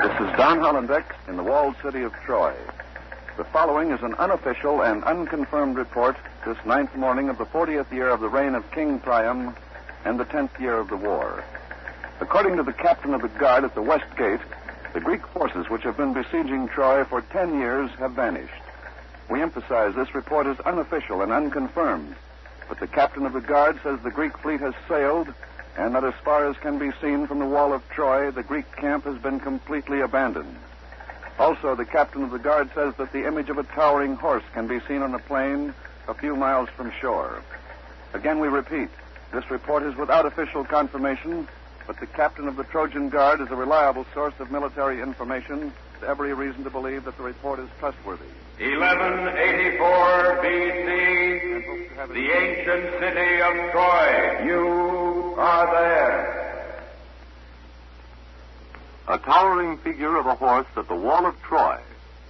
This is Don Hollenbeck in the walled city of Troy. The following is an unofficial and unconfirmed report this 9th morning of the 40th year of the reign of King Priam and the 10th year of the war. According to the captain of the guard at the West Gate, the Greek forces which have been besieging Troy for 10 years have vanished. We emphasize this report is unofficial and unconfirmed, but the captain of the guard says the Greek fleet has sailed and that as far as can be seen from the wall of Troy, the Greek camp has been completely abandoned. Also, the captain of the guard says that the image of a towering horse can be seen on the plain a few miles from shore. Again, we repeat, this report is without official confirmation, but the captain of the Trojan Guard is a reliable source of military information, with every reason to believe that the report is trustworthy. 1184 B.C., the ancient city of Troy. You are there. A towering figure of a horse at the wall of Troy.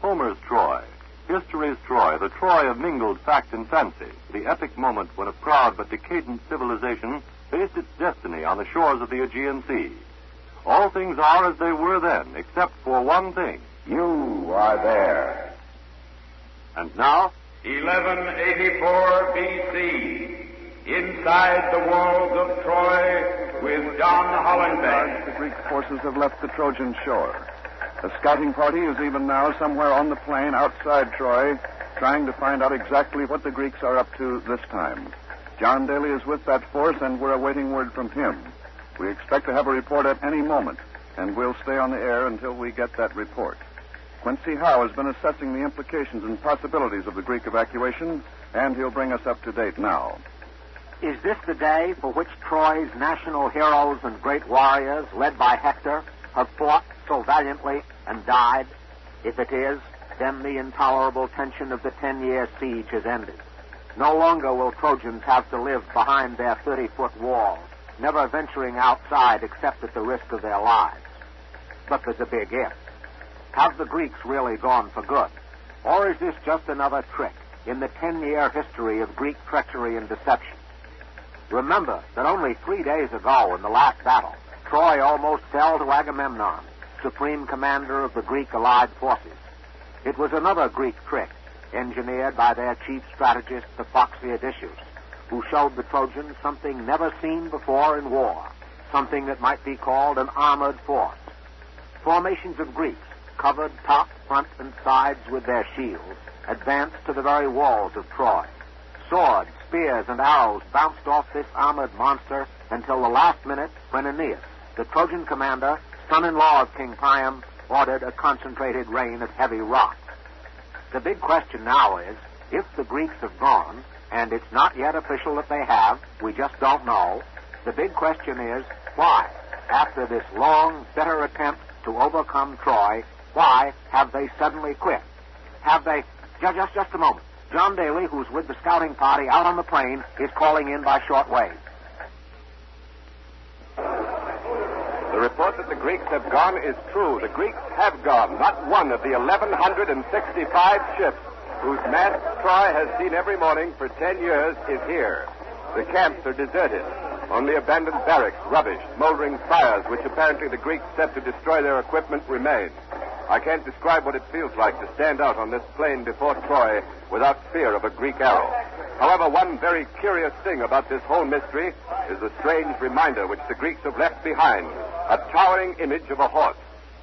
Homer's Troy. History's Troy, the Troy of mingled fact and fancy. The epic moment when a proud but decadent civilization faced its destiny on the shores of the Aegean Sea. All things are as they were then, except for one thing. You are there. And now, 1184 B.C., inside the walls of Troy with Don Hollenbeck. The Greek forces have left the Trojan shore. A scouting party is even now somewhere on the plain outside Troy, trying to find out exactly what the Greeks are up to this time. John Daly is with that force, and we're awaiting word from him. We expect to have a report at any moment, and we'll stay on the air until we get that report. Quincy Howe has been assessing the implications and possibilities of the Greek evacuation, and he'll bring us up to date now. Is this the day for which Troy's national heroes and great warriors, led by Hector, have fought so valiantly and died? If it is, then the intolerable tension of the 10-year siege has ended. No longer will Trojans have to live behind their 30-foot walls, never venturing outside except at the risk of their lives. But there's a big if. Have the Greeks really gone for good? Or is this just another trick in the 10-year history of Greek treachery and deception? Remember that only 3 days ago in the last battle, Troy almost fell to Agamemnon, supreme commander of the Greek allied forces. It was another Greek trick, engineered by their chief strategist, the foxy Odysseus, who showed the Trojans something never seen before in war, something that might be called an armored force. Formations of Greeks, covered top, front, and sides with their shields, advanced to the very walls of Troy. Swords, spears, and arrows bounced off this armored monster until the last minute when Aeneas, the Trojan commander, son-in-law of King Priam, ordered a concentrated rain of heavy rock. The big question now is, if the Greeks have gone, and it's not yet official that they have, we just don't know, the big question is, why, after this long, bitter attempt to overcome Troy, why have they suddenly quit? Have they... Just a moment. John Daly, who's with the scouting party out on the plain, is calling in by shortwave. The report that the Greeks have gone is true. The Greeks have gone. Not one of the 1,165 ships whose mast Troy has seen every morning for 10 years is here. The camps are deserted. Only abandoned barracks, rubbish, smoldering fires, which apparently the Greeks set to destroy their equipment, remain. I can't describe what it feels like to stand out on this plain before Troy without fear of a Greek arrow. However, one very curious thing about this whole mystery is the strange reminder which the Greeks have left behind, a towering image of a horse.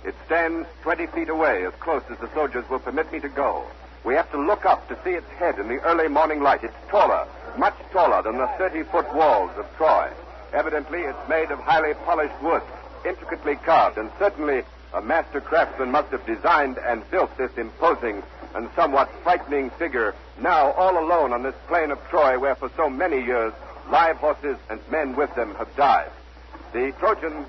It stands 20 feet away, as close as the soldiers will permit me to go. We have to look up to see its head in the early morning light. It's taller, much taller than the 30-foot walls of Troy. Evidently, it's made of highly polished wood, intricately carved, and certainly a master craftsman must have designed and built this imposing and somewhat frightening figure, now all alone on this plain of Troy where for so many years live horses and men with them have died. The Trojan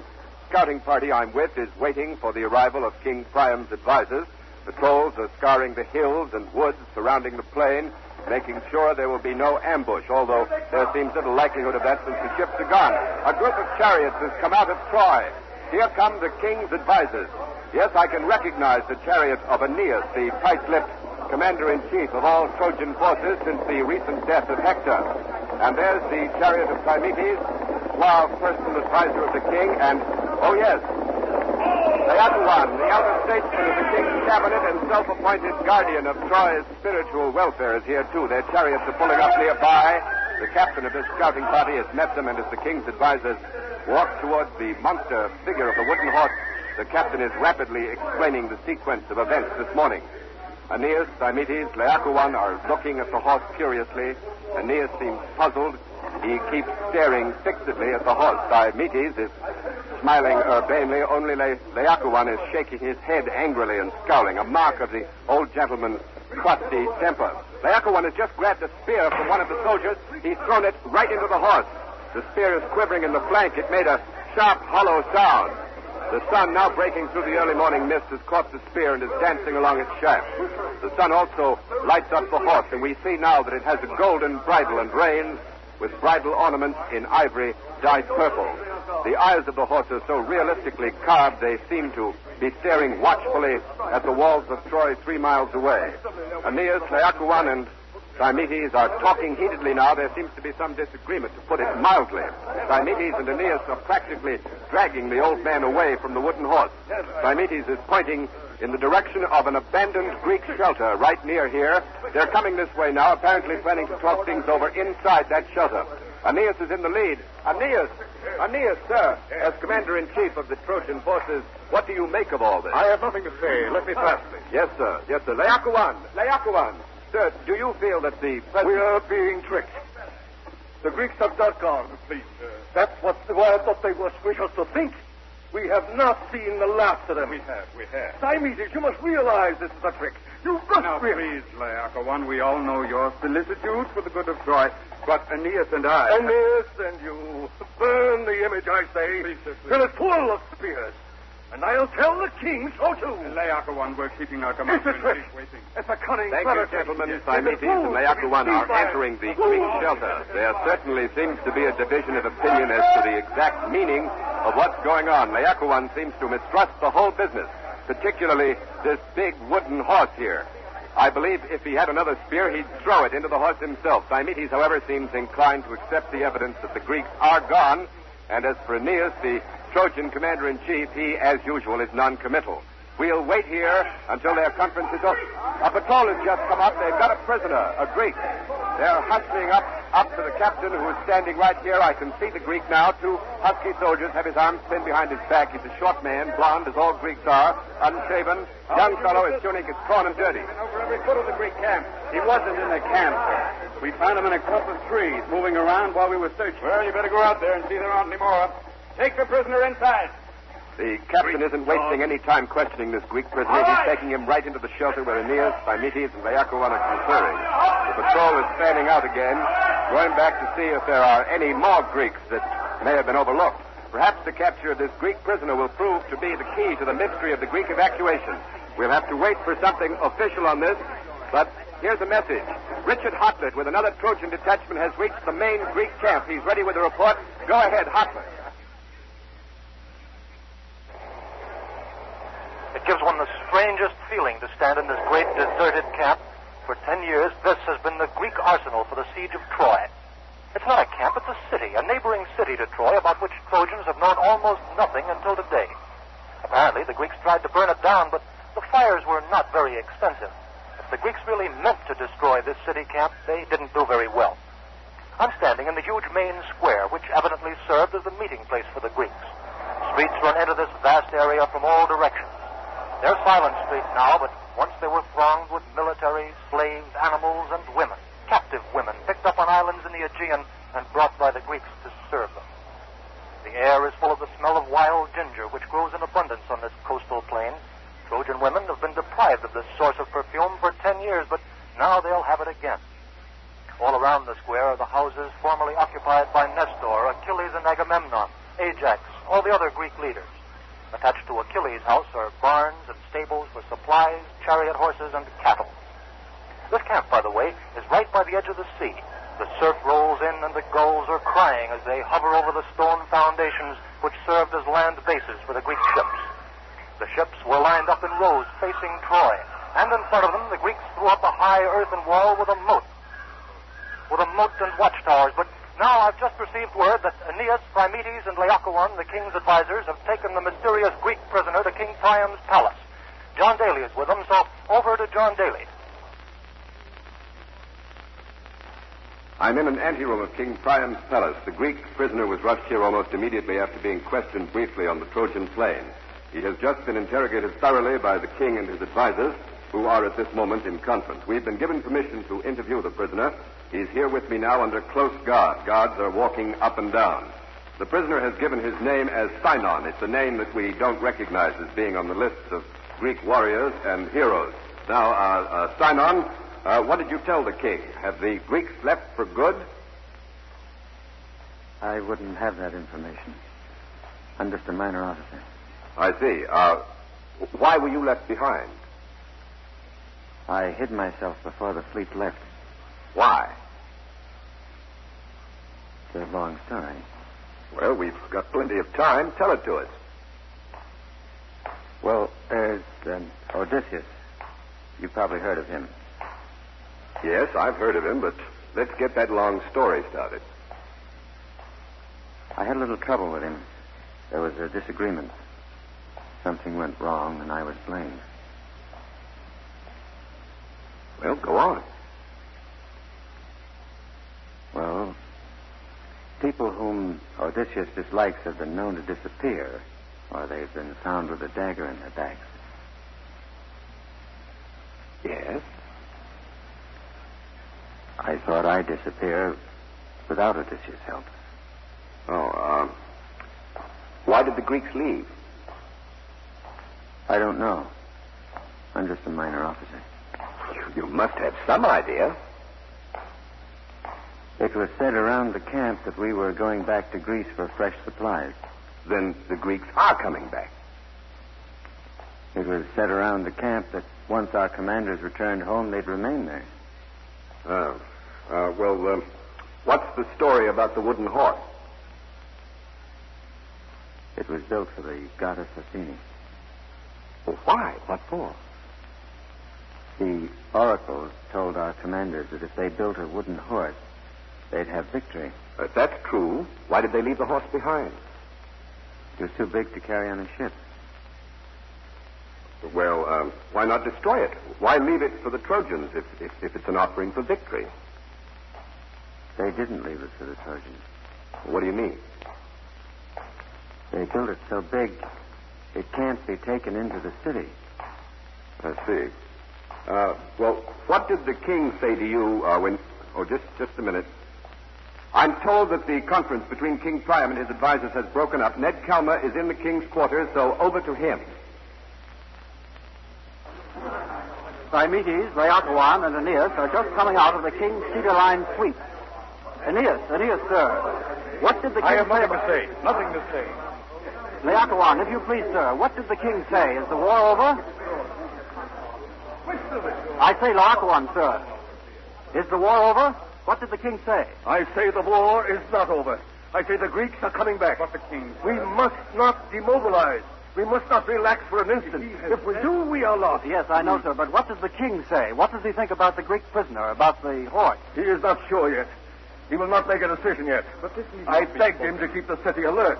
scouting party I'm with is waiting for the arrival of King Priam's advisors. Patrols are scouring the hills and woods surrounding the plain, making sure there will be no ambush, although there seems little likelihood of that since the ships are gone. A group of chariots has come out of Troy. Here come the king's advisors. Yes, I can recognize the chariot of Aeneas, the tight-lipped commander-in-chief of all Trojan forces since the recent death of Hector. And there's the chariot of Thymoetes, suave personal advisor of the king, and, oh yes, the other one, the elder statesman of the king's cabinet and self-appointed guardian of Troy's spiritual welfare is here, too. Their chariots are pulling up nearby. The captain of this scouting party has met them, and as the king's advisors walk towards the monster figure of the wooden horse, the captain is rapidly explaining the sequence of events this morning. Aeneas, Thymoetes, Laocoon are looking at the horse curiously. Aeneas seems puzzled. He keeps staring fixedly at the horse. Thymoetes is smiling urbanely. Only Laocoon is shaking his head angrily and scowling, a mark of the old gentleman's crusty temper. Laocoon has just grabbed a spear from one of the soldiers. He's thrown it right into the horse. The spear is quivering in the flank. It made a sharp, hollow sound. The sun, now breaking through the early morning mist, has caught the spear and is dancing along its shaft. The sun also lights up the horse, and we see now that it has a golden bridle and reins with bridle ornaments in ivory dyed purple. The eyes of the horse are so realistically carved they seem to be staring watchfully at the walls of Troy 3 miles away. Aeneas, Laocoon, and Thymoetes are talking heatedly now. There seems to be some disagreement, to put it mildly. Thymoetes and Aeneas are practically dragging the old man away from the wooden horse. Thymoetes is pointing in the direction of an abandoned Greek shelter right near here. They're coming this way now, apparently planning to talk things over inside that shelter. Aeneas is in the lead. Aeneas, sir, as commander-in-chief of the Trojan forces, what do you make of all this? I have nothing to say. Let me pass, please. Yes, sir. Laocoon. Sir, do you feel that the president... We are being tricked. The Greeks have not gone, please. That's what I thought they wish us to think. We have not seen the last of them. We have. Thymoetes, you must realize this is a trick. You must Now, realize... please, Laocoon, we all know your solicitude for the good of Troy, but Aeneas and I... Aeneas and you, burn the image, I say. Please, sir, please. Till it's full of spears. And I'll tell the king so, too. Laocoon, we're keeping our It's a commander-in-chief trick. waiting. It's a cunning, Thank clever you, trick. gentlemen. Thymoetes and Laocoon are entering the Greek shelter. There certainly seems to be a division of opinion as to the exact meaning of what's going on. Laocoon seems to mistrust the whole business, particularly this big wooden horse here. I believe if he had another spear, he'd throw it into the horse himself. Thymoetes, however, seems inclined to accept the evidence that the Greeks are gone. And as for Aeneas, the Trojan commander-in-chief, he, as usual, is non-committal. We'll wait here until their conference is over. A patrol has just come up. They've got a prisoner, a Greek. They're hustling up to the captain, who is standing right here. I can see the Greek now. 2 husky soldiers have his arms pinned behind his back. He's a short man, blond, as all Greeks are, unshaven. Young fellow, his tunic is torn and dirty. Over every foot of the Greek camp. He wasn't in the camp, sir. We found him in a clump of trees, moving around while we were searching. Well, you better go out there and see there aren't any more. Take the prisoner inside. The captain isn't wasting any time questioning this Greek prisoner. He's taking him right into the shelter where Aeneas, Thymoetes, and Laocoon are conferring. The patrol is fanning out again, going back to see if there are any more Greeks that may have been overlooked. Perhaps the capture of this Greek prisoner will prove to be the key to the mystery of the Greek evacuation. We'll have to wait for something official on this, but here's a message. Richard Hotlet with another Trojan detachment has reached the main Greek camp. He's ready with a report. Go ahead, Hotlet. It gives one the strangest feeling to stand in this great deserted camp. For 10 years, this has been the Greek arsenal for the siege of Troy. It's not a camp, it's a city, a neighboring city to Troy, about which Trojans have known almost nothing until today. Apparently, the Greeks tried to burn it down, but the fires were not very extensive. If the Greeks really meant to destroy this city camp, they didn't do very well. I'm standing in the huge main square, which evidently served as the meeting place for the Greeks. Streets run into this vast area from all directions. They're silent streets now, but once they were thronged with military, slaves, animals, and women, captive women, picked up on islands in the Aegean and brought by the Greeks to serve them. The air is full of the smell of wild ginger, which grows in abundance on this coastal plain. Trojan women have been deprived of this source of perfume for 10 years, but now they'll have it again. All around the square are the houses formerly occupied by Nestor, Achilles, and Agamemnon, Ajax, all the other Greek leaders. Attached to Achilles' house are barns and stables for supplies, chariot horses, and cattle. This camp, by the way, is right by the edge of the sea. The surf rolls in and the gulls are crying as they hover over the stone foundations which served as land bases for the Greek ships. The ships were lined up in rows facing Troy, and in front of them the Greeks threw up a high earthen wall with a moat and watchtowers, but now I've just received word that Aeneas, Thymoetes, and Laocoon, the king's advisors, have taken the mysterious Greek prisoner to King Priam's palace. John Daly is with them, so over to John Daly. I'm in an anteroom of King Priam's palace. The Greek prisoner was rushed here almost immediately after being questioned briefly on the Trojan plain. He has just been interrogated thoroughly by the king and his advisors, who are at this moment in conference. We've been given permission to interview the prisoner. He's here with me now under close guard. Guards are walking up and down. The prisoner has given his name as Sinon. It's a name that we don't recognize as being on the lists of Greek warriors and heroes. Now, Sinon, what did you tell the king? Have the Greeks left for good? I wouldn't have that information. I'm just a minor officer. I see. Why were you left behind? I hid myself before the fleet left. Why? It's a long story. Well, we've got plenty of time. Tell it to us. Well, there's Odysseus. You probably heard of him. Yes, I've heard of him, but let's get that long story started. I had a little trouble with him. There was a disagreement. Something went wrong, and I was blamed. Well, go on. Well, people whom Odysseus dislikes have been known to disappear, or they've been found with a dagger in their backs. Yes? I thought I'd disappear without Odysseus' help. Oh, why did the Greeks leave? I don't know. I'm just a minor officer. You must have some idea. It was said around the camp that we were going back to Greece for fresh supplies. Then the Greeks are coming back. It was said around the camp that once our commanders returned home, they'd remain there. Well, what's the story about the wooden horse? It was built for the goddess Athene. Well, why? What for? The oracles told our commanders that if they built a wooden horse, they'd have victory. If that's true, why did they leave the horse behind? It was too big to carry on a ship. Well, why not destroy it? Why leave it for the Trojans if it's an offering for victory? They didn't leave it for the Trojans. What do you mean? They built it so big, it can't be taken into the city. I see. Well, what did the king say to you when... Oh, just a minute. I'm told that the conference between King Priam and his advisors has broken up. Ned Kelmer is in the king's quarters, so over to him. Diomedes, Laocoon, and Aeneas are just coming out of the king's cedar-lined suite. Aeneas, sir. What did the king say? I have nothing to say. Nothing to say. Laocoon, if you please, sir. What did the king say? Is the war over? I say, Laocoon, sir. Is the war over? What did the king say? I say the war is not over. I say the Greeks are coming back. But the king... We must not demobilize. We must not relax for an instant. If we do, we are lost. Yes, I know, sir, but what does the king say? What does he think about the Greek prisoner, about the horse? He is not sure yet. He will not make a decision yet. But this need I not be begged spoken. him to keep the city alert.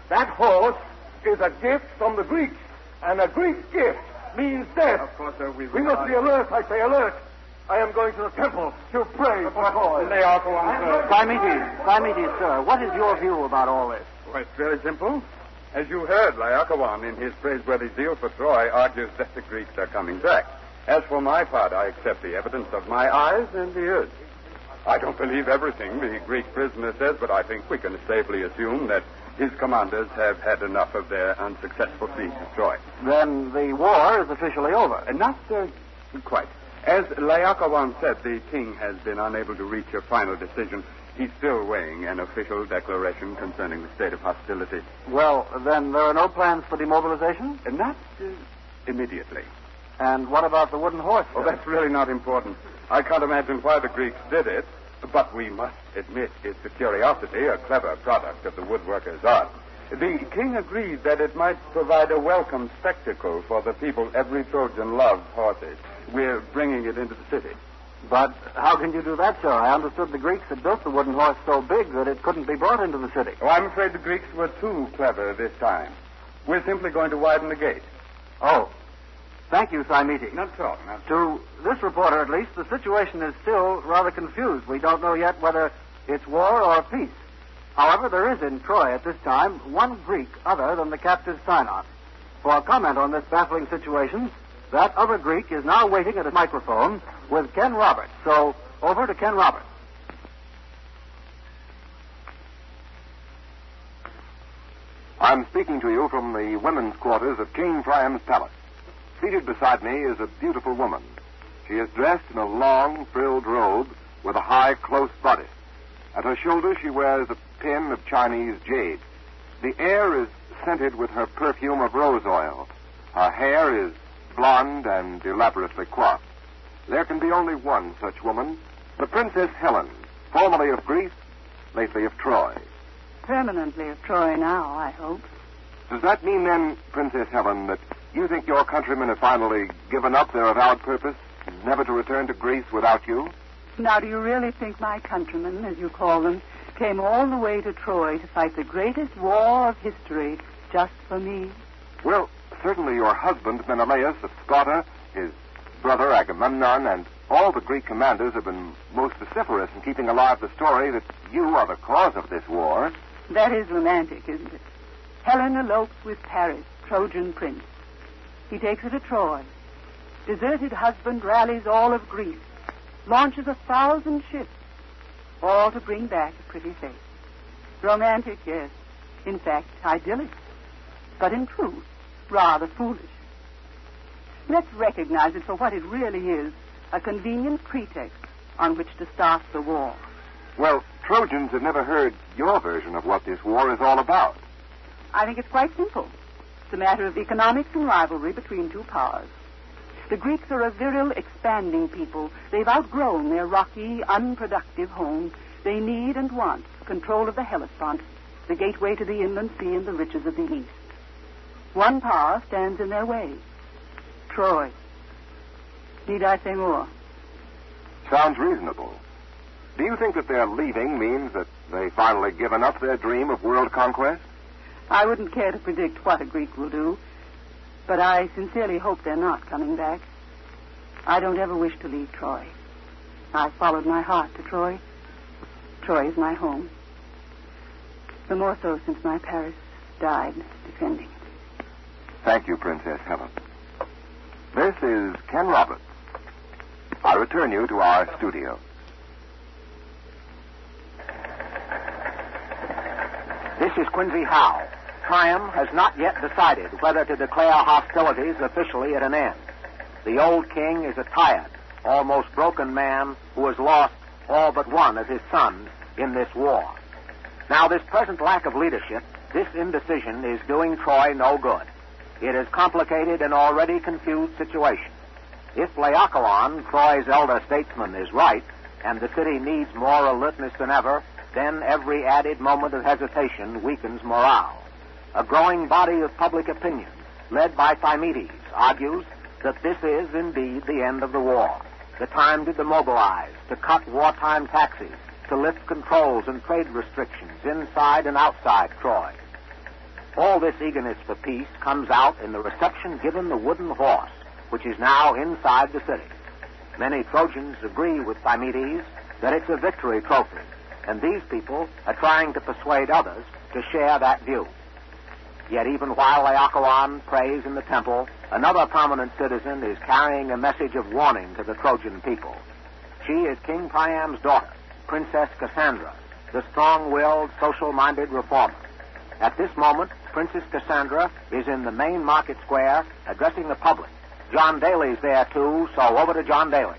That horse is a gift from the Greeks, and a Greek gift means death. Of course, sir, We must be alert, I say alert. I am going to the temple to pray for Troy. Diomedes, sir, what is your view about all this? Well, it's very simple. As you heard, Laocoon, in his praiseworthy zeal for Troy, argues that the Greeks are coming back. As for my part, I accept the evidence of my eyes and ears. I don't believe everything the Greek prisoner says, but I think we can safely assume that his commanders have had enough of their unsuccessful siege of Troy. Then the war is officially over. Not quite. As Laocoon said, the king has been unable to reach a final decision. He's still weighing an official declaration concerning the state of hostility. Well, then there are no plans for demobilization? Not immediately. And what about the wooden horse, sir? Oh, that's really not important. I can't imagine why the Greeks did it, but we must admit it's a curiosity, a clever product of the woodworker's art. The king agreed that it might provide a welcome spectacle for the people. Every Trojan loves horses. We're bringing it into the city. But how can you do that, sir? I understood the Greeks had built the wooden horse so big that it couldn't be brought into the city. Oh, I'm afraid the Greeks were too clever this time. We're simply going to widen the gate. Oh. Thank Thank you, Thymetes. Not so, not To this reporter, at least, the situation is still rather confused. We don't know yet whether it's war or peace. However, there is in Troy at this time one Greek other than the captive Sinon. For a comment on this baffling situation, that other Greek is now waiting at a microphone with Ken Roberts. So, over to Ken Roberts. I'm speaking to you from the women's quarters of King Priam's palace. Seated beside me is a beautiful woman. She is dressed in a long, frilled robe with a high, close bodice. At her shoulder, she wears a pin of Chinese jade. The air is scented with her perfume of rose oil. Her hair is blonde and elaborately coiffed. There can be only one such woman, the Princess Helen, formerly of Greece, lately of Troy. Permanently of Troy now, I hope. Does that mean then, Princess Helen, that you think your countrymen have finally given up their avowed purpose, never to return to Greece without you? Now, do you really think my countrymen, as you call them, came all the way to Troy to fight the greatest war of history just for me? Well, certainly your husband, Menelaus of Sparta, his brother Agamemnon, and all the Greek commanders have been most vociferous in keeping alive the story that you are the cause of this war. That is romantic, isn't it? Helen elopes with Paris, Trojan prince. He takes her to Troy. Deserted husband rallies all of Greece, launches 1,000 ships, all to bring back a pretty face. Romantic, yes. In fact, idyllic. But in truth, rather foolish. Let's recognize it for what it really is, a convenient pretext on which to start the war. Well, Trojans have never heard your version of what this war is all about. I think it's quite simple. It's a matter of economics and rivalry between two powers. The Greeks are a virile, expanding people. They've outgrown their rocky, unproductive home. They need and want control of the Hellespont, the gateway to the inland sea and the riches of the East. One power stands in their way. Troy. Need I say more? Sounds reasonable. Do you think that their leaving means that they finally given up their dream of world conquest? I wouldn't care to predict what a Greek will do, but I sincerely hope they're not coming back. I don't ever wish to leave Troy. I followed my heart to Troy. Troy is my home. The more so since my Paris died defending it. Thank you, Princess Helen. This is Ken Roberts. I return you to our studio. This is Quincy Howe. Priam has not yet decided whether to declare hostilities officially at an end. The old king is a tired, almost broken man who has lost all but one of his sons in this war. Now, this present lack of leadership, this indecision, is doing Troy no good. It has complicated an already confused situation. If Laocoon, Troy's elder statesman, is right, and the city needs more alertness than ever, then every added moment of hesitation weakens morale. A growing body of public opinion, led by Thymetes, argues that this is indeed the end of the war, the time to demobilize, to cut wartime taxes, to lift controls and trade restrictions inside and outside Troy. All this eagerness for peace comes out in the reception given the wooden horse, which is now inside the city. Many Trojans agree with Thymetes that it's a victory trophy, and these people are trying to persuade others to share that view. Yet even while Laocoon prays in the temple, another prominent citizen is carrying a message of warning to the Trojan people. She is King Priam's daughter, Princess Cassandra, the strong-willed, social-minded reformer. At this moment, Princess Cassandra is in the main market square addressing the public. John Daly's there, too, so over to John Daly.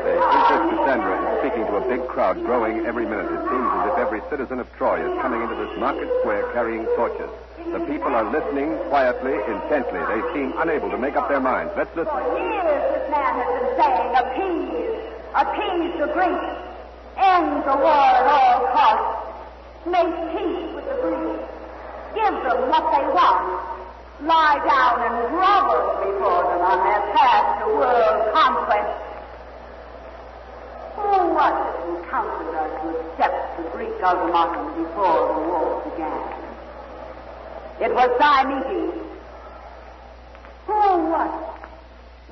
Princess Cassandra is speaking to a big crowd growing every minute. It seems as if every citizen of Troy is coming into this market square carrying torches. The people are listening quietly, intently. They seem unable to make up their minds. Let's listen. For years this man has been saying, appease the Greeks, end the war at all costs, make peace with the Greeks, give them what they want, lie down and grovel before them on their path to world conquest. Who was it who counseled us to accept the Greek ultimatum before the war began? It was Diomedes. Who or what,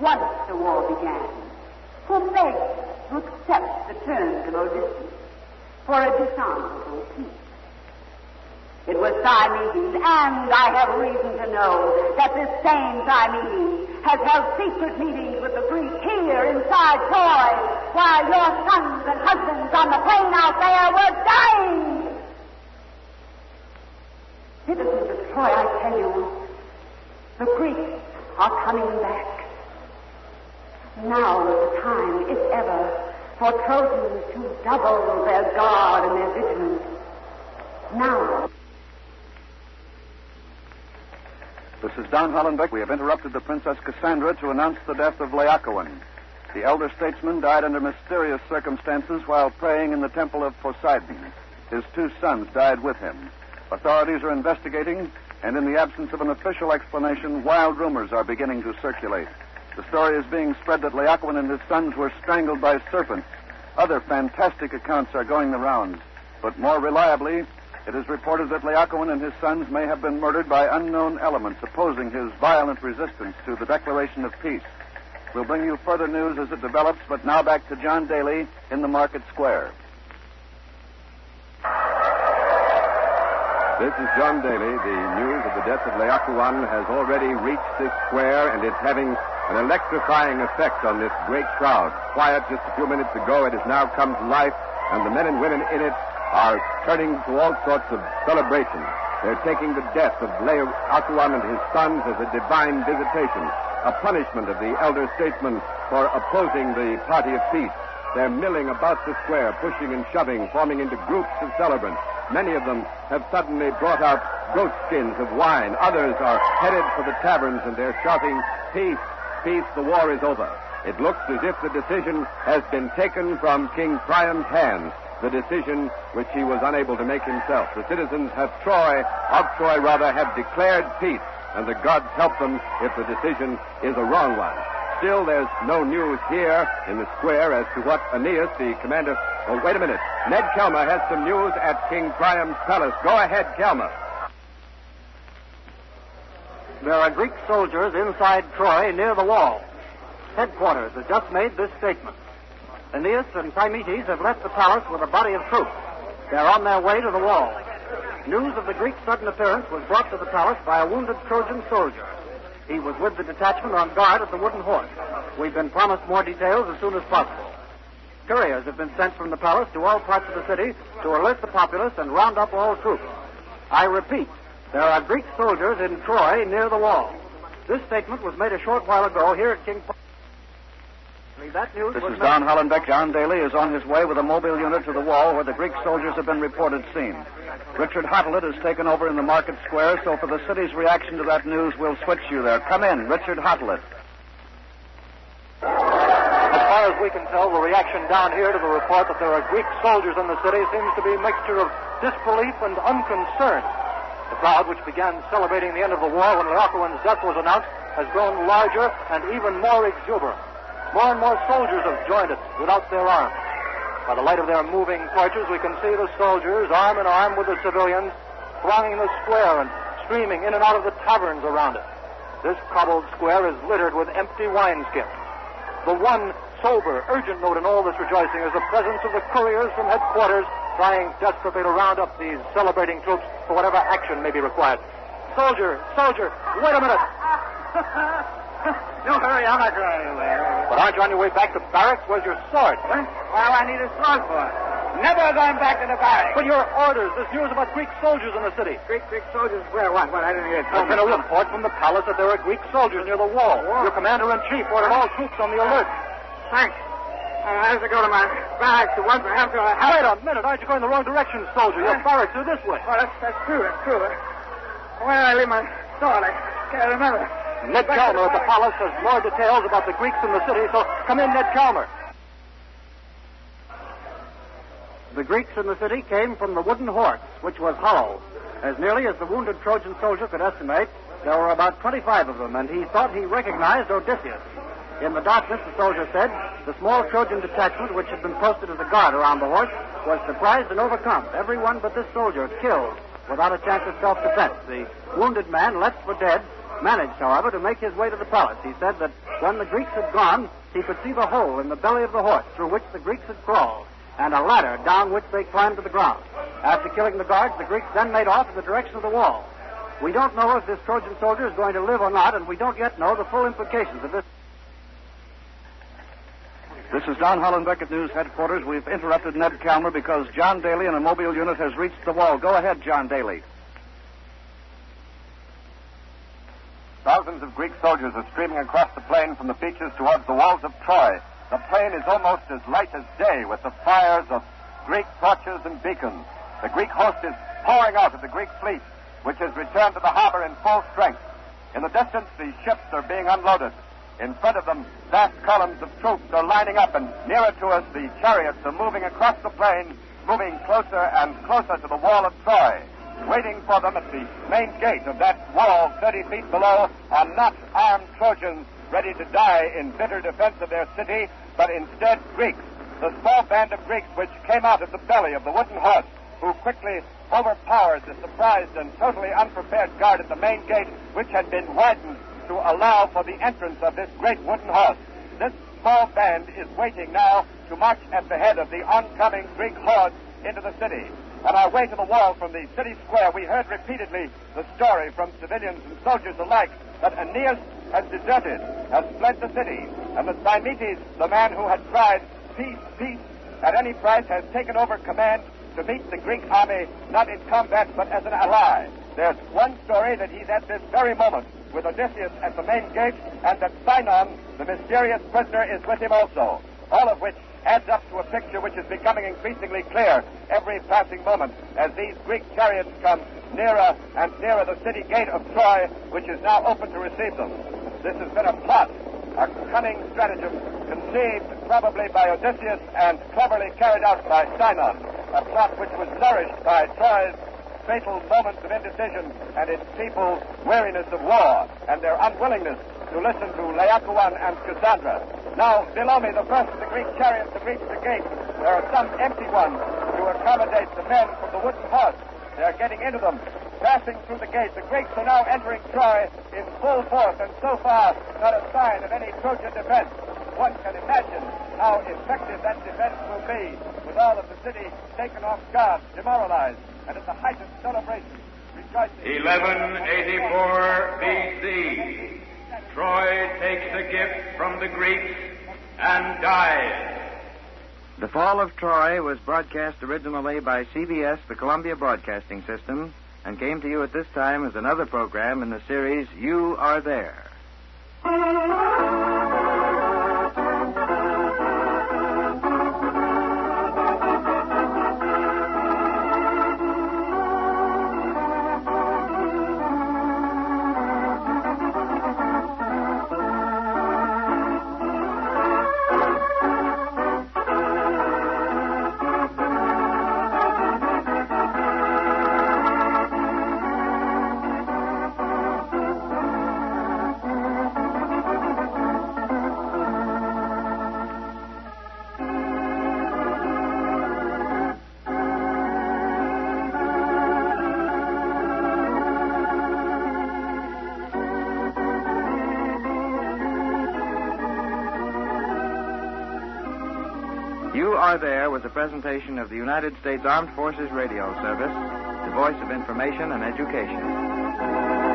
once the war began, who begged to accept the terms of Odysseus for a dishonorable peace. It was Diomedes, and I have reason to know that this same Diomedes has held secret meetings with the Greeks here inside Troy, while your sons and husbands on the plain out there were dying. Citizens of Troy, I tell you, the Greeks are coming back. Now is the time, if ever, for Trojans to double their guard and their vigilance. Now. This is Don Hollenbeck. We have interrupted the Princess Cassandra to announce the death of Laocoon. The elder statesman died under mysterious circumstances while praying in the temple of Poseidon. His 2 sons died with him. Authorities are investigating, and in the absence of an official explanation, wild rumors are beginning to circulate. The story is being spread that Laocoon and his sons were strangled by serpents. Other fantastic accounts are going the rounds, but more reliably, it is reported that Laocoon and his sons may have been murdered by unknown elements opposing his violent resistance to the declaration of peace. We'll bring you further news as it develops, but now back to John Daly in the market square. This is John Daly. The news of the death of Laocoon has already reached this square, and it's having an electrifying effect on this great crowd. Quiet just a few minutes ago, it has now come to life, and the men and women in it are turning to all sorts of celebration. They're taking the death of Laocoon and his sons as a divine visitation, a punishment of the elder statesman for opposing the party of peace. They're milling about the square, pushing and shoving, forming into groups of celebrants. Many of them have suddenly brought out goat skins of wine. Others are headed for the taverns, and they're shouting, "Peace, peace, the war is over." It looks as if the decision has been taken from King Priam's hands, the decision which he was unable to make himself. The citizens of Troy have declared peace, and the gods help them if the decision is a wrong one. Still, there's no news here in the square as to what Aeneas, the commander... Oh, wait a minute. Ned Kelmer has some news at King Priam's palace. Go ahead, Kelmer. There are Greek soldiers inside Troy near the wall. Headquarters has just made this statement. Aeneas and Thymoetes have left the palace with a body of troops. They're on their way to the wall. News of the Greek sudden appearance was brought to the palace by a wounded Trojan soldier. He was with the detachment on guard at the Wooden Horse. We've been promised more details as soon as possible. Couriers have been sent from the palace to all parts of the city to alert the populace and round up all troops. I repeat, there are Greek soldiers in Troy near the wall. This statement was made a short while ago here at King... This is Don Hollenbeck. John Daly is on his way with a mobile unit to the wall where the Greek soldiers have been reported seen. Richard Hottelet has taken over in the market square, so for the city's reaction to that news, we'll switch you there. Come in, Richard Hottelet. As far as we can tell, the reaction down here to the report that there are Greek soldiers in the city seems to be a mixture of disbelief and unconcern. The crowd, which began celebrating the end of the war when Laocoon's death was announced, has grown larger and even more exuberant. More and more soldiers have joined it without their arms. By the light of their moving torches, we can see the soldiers, arm in arm with the civilians, thronging the square and streaming in and out of the taverns around it. This cobbled square is littered with empty wineskins. The one sober, urgent note in all this rejoicing is the presence of the couriers from headquarters trying desperately to round up these celebrating troops for whatever action may be required. Soldier, wait a minute. Don't hurry, I'm not going anywhere. But aren't you on your way back to barracks? Where's your sword? What? Well, I need a sword for it. Never going back to the barracks. But your orders. There's news about Greek soldiers in the city. Greek soldiers? Where? What? I didn't hear it. There's been a report from the palace that there are Greek soldiers near the wall. Your commander-in-chief ordered all troops on the alert. Thanks. I have to go to my barracks at once. I have to... Wait a minute. Aren't you going the wrong direction, soldier? Your barracks are this way. Well, that's true. Where did I leave my sword? I can't remember. Ned Kelmer at the palace has more details about the Greeks in the city, so come in, Ned Kelmer. The Greeks in the city came from the Wooden Horse, which was hollow. As nearly as the wounded Trojan soldier could estimate, there were about 25 of them, and he thought he recognized Odysseus. In the darkness, the soldier said, the small Trojan detachment, which had been posted as a guard around the horse, was surprised and overcome. Everyone but this soldier killed. without a chance of self-defense. The wounded man, left for dead, managed, however, to make his way to the palace. He said that when the Greeks had gone, he could see the hole in the belly of the horse through which the Greeks had crawled, and a ladder down which they climbed to the ground. After killing the guards, the Greeks then made off in the direction of the wall. We don't know if this Trojan soldier is going to live or not, and we don't yet know the full implications of this. This is Don Hollenbeck at News Headquarters. We've interrupted Ned Calmer because John Daly in a mobile unit has reached the wall. Go ahead, John Daly. Thousands of Greek soldiers are streaming across the plain from the beaches towards the walls of Troy. The plain is almost as light as day with the fires of Greek torches and beacons. The Greek host is pouring out of the Greek fleet, which has returned to the harbor in full strength. In the distance, the ships are being unloaded. In front of them, vast columns of troops are lining up, and nearer to us, the chariots are moving across the plain, moving closer and closer to the wall of Troy. Waiting for them at the main gate of that wall 30 feet below are not armed Trojans ready to die in bitter defense of their city, but instead Greeks, the small band of Greeks which came out of the belly of the wooden horse, who quickly overpowered the surprised and totally unprepared guard at the main gate, which had been widened to allow for the entrance of this great wooden horse. This small band is waiting now to march at the head of the oncoming Greek hordes into the city. On our way to the wall from the city square, we heard repeatedly the story from civilians and soldiers alike that Aeneas has deserted, has fled the city, and that Thymoetes, the man who had cried, "Peace, peace," at any price, has taken over command to meet the Greek army, not in combat, but as an ally. There's one story that he's at this very moment with Odysseus at the main gate, and that Sinon, the mysterious prisoner, is with him also. All of which adds up to a picture which is becoming increasingly clear every passing moment as these Greek chariots come nearer and nearer the city gate of Troy, which is now open to receive them. This has been a plot, a cunning stratagem conceived probably by Odysseus and cleverly carried out by Sinon, a plot which was nourished by Troy's fatal moments of indecision and its people's weariness of war and their unwillingness to listen to Laocoon and Cassandra. Now, below me, the first of the Greek chariots have reached the gate. There are some empty ones to accommodate the men from the wooden horse. They are getting into them, passing through the gate. The Greeks are now entering Troy in full force, and so far, not a sign of any Trojan defense. One can imagine how effective that defense will be, with all of the city taken off guard, demoralized, and at the height of celebration, rejoicing. 1184 B.C. Troy takes a gift from the Greeks and dies. The Fall of Troy was broadcast originally by CBS, the Columbia Broadcasting System, and came to you at this time as another program in the series You Are There. You Are There was a presentation of the United States Armed Forces Radio Service, the voice of information and education.